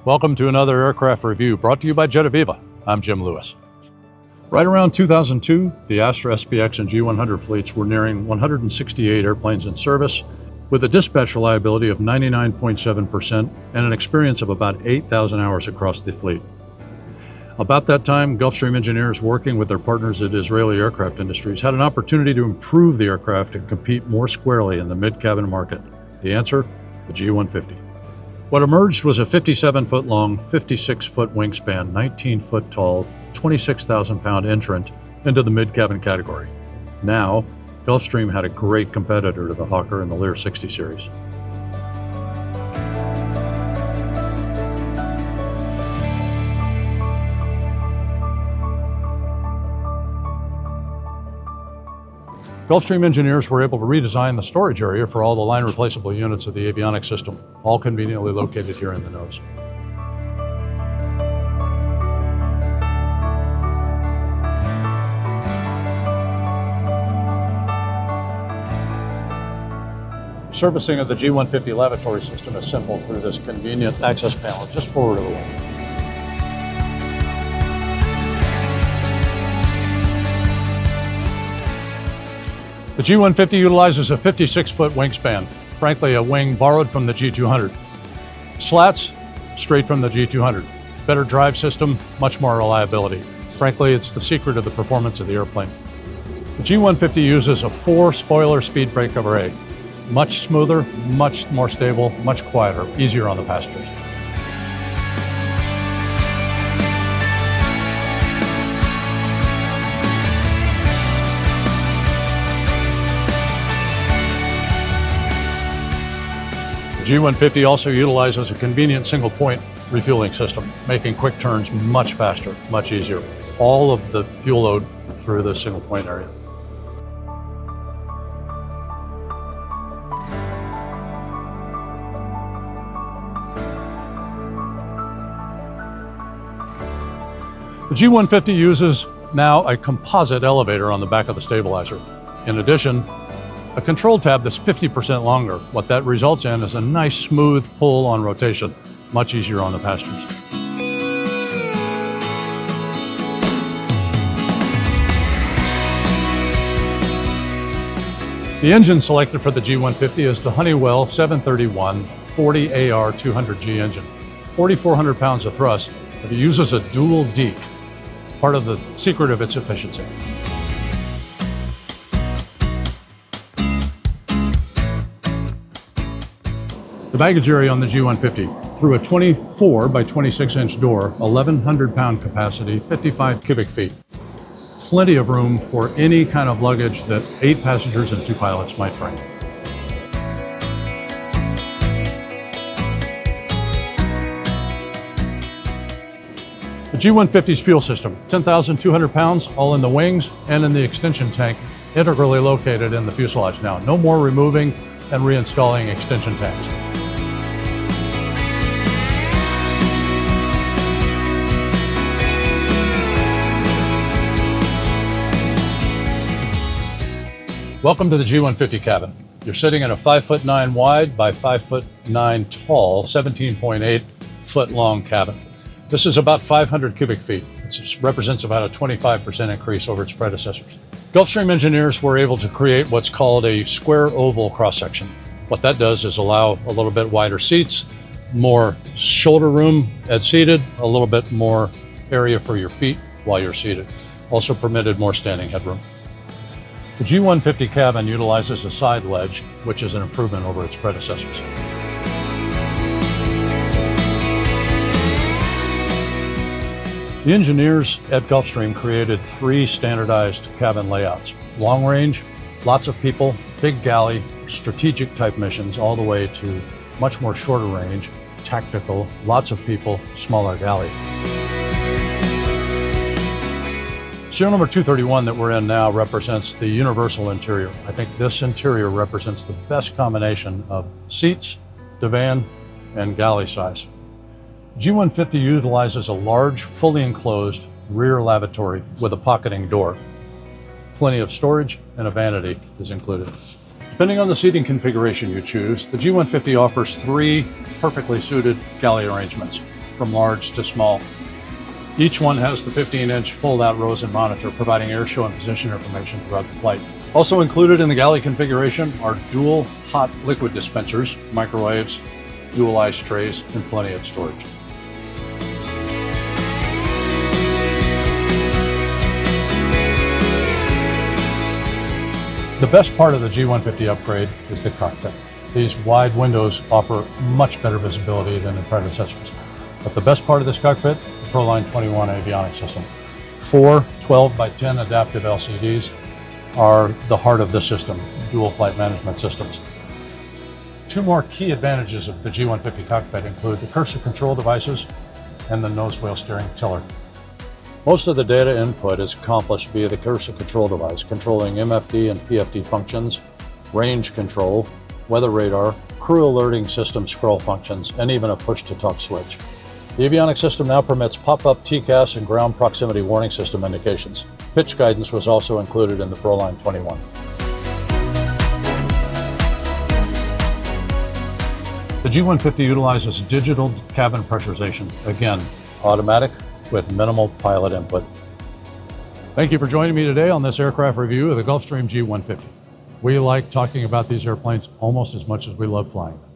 Welcome to another aircraft review brought to you by Jetaviva. I'm Jim Lewis. Right around 2002, the Astra SPX and G100 fleets were nearing 168 airplanes in service, with a dispatch reliability of 99.7% and an experience of about 8,000 hours across the fleet. About that time, Gulfstream engineers working with their partners at Israeli Aircraft Industries had an opportunity to improve the aircraft and compete more squarely in the mid-cabin market. The answer? The G150. What emerged was a 57-foot long, 56-foot wingspan, 19-foot tall, 26,000-pound entrant into the mid-cabin category. Now, Gulfstream had a great competitor to the Hawker and the Lear 60 series. Gulfstream engineers were able to redesign the storage area for all the line replaceable units of the avionics system, all conveniently located here in the nose. Servicing of the G150 lavatory system is simple through this convenient access panel just forward of the wing. The G150 utilizes a 56-foot wingspan, frankly a wing borrowed from the G200. Slats, straight from the G200. Better drive system, much more reliability. Frankly, it's the secret of the performance of the airplane. The G150 uses a 4-spoiler speed brake array. Much smoother, much more stable, much quieter, easier on the passengers. The G150 also utilizes a convenient single-point refueling system, making quick turns much faster, much easier. All of the fuel load through this single-point area. The G150 uses now a composite elevator on the back of the stabilizer. In addition, a control tab that's 50% longer. What that results in is a nice smooth pull on rotation, much easier on the passengers. The engine selected for the G150 is the Honeywell 731 40AR 200G engine. 4,400 pounds of thrust, but it uses a dual DEEC, part of the secret of its efficiency. The baggage area on the G150, through a 24 by 26 inch door, 1,100 pound capacity, 55 cubic feet. Plenty of room for any kind of luggage that 8 passengers and 2 pilots might bring. The G150's fuel system, 10,200 pounds, all in the wings and in the extension tank, integrally located in the fuselage now. No more removing and reinstalling extension tanks. Welcome to the G150 cabin. You're sitting in a 5'9" wide by 5'9" tall, 17.8 foot long cabin. This is about 500 cubic feet. It represents about a 25% increase over its predecessors. Gulfstream engineers were able to create what's called a square oval cross-section. What that does is allow a little bit wider seats, more shoulder room at seated, a little bit more area for your feet while you're seated. Also permitted more standing headroom. The G150 cabin utilizes a side ledge, which is an improvement over its predecessors. The engineers at Gulfstream created 3 standardized cabin layouts. Long range, lots of people, big galley, strategic type missions, all the way to much more shorter range, tactical, lots of people, smaller galley. Serial number 231 that we're in now represents the universal interior. I think this interior represents the best combination of seats, divan, and galley size. G150 utilizes a large, fully enclosed rear lavatory with a pocketing door. Plenty of storage and a vanity is included. Depending on the seating configuration you choose, the G150 offers 3 perfectly suited galley arrangements. from large to small. Each one has the 15-inch fold-out Rosen monitor, providing airshow and position information throughout the flight. Also included in the galley configuration are dual hot liquid dispensers, microwaves, dual ice trays, and plenty of storage. The best part of the G150 upgrade is the cockpit. These wide windows offer much better visibility than the predecessors. But the best part of this cockpit, the ProLine 21 avionics system. 4 12x10 adaptive LCDs are the heart of the system, dual flight management systems. Two more key advantages of the G150 cockpit include the cursor control devices and the nose wheel steering tiller. Most of the data input is accomplished via the cursor control device, controlling MFD and PFD functions, range control, weather radar, crew alerting system scroll functions, and even a push-to-talk switch. The avionics system now permits pop-up TCAS and ground proximity warning system indications. Pitch guidance was also included in the ProLine 21. The G150 utilizes digital cabin pressurization, again, automatic with minimal pilot input. Thank you for joining me today on this aircraft review of the Gulfstream G150. We like talking about these airplanes almost as much as we love flying them.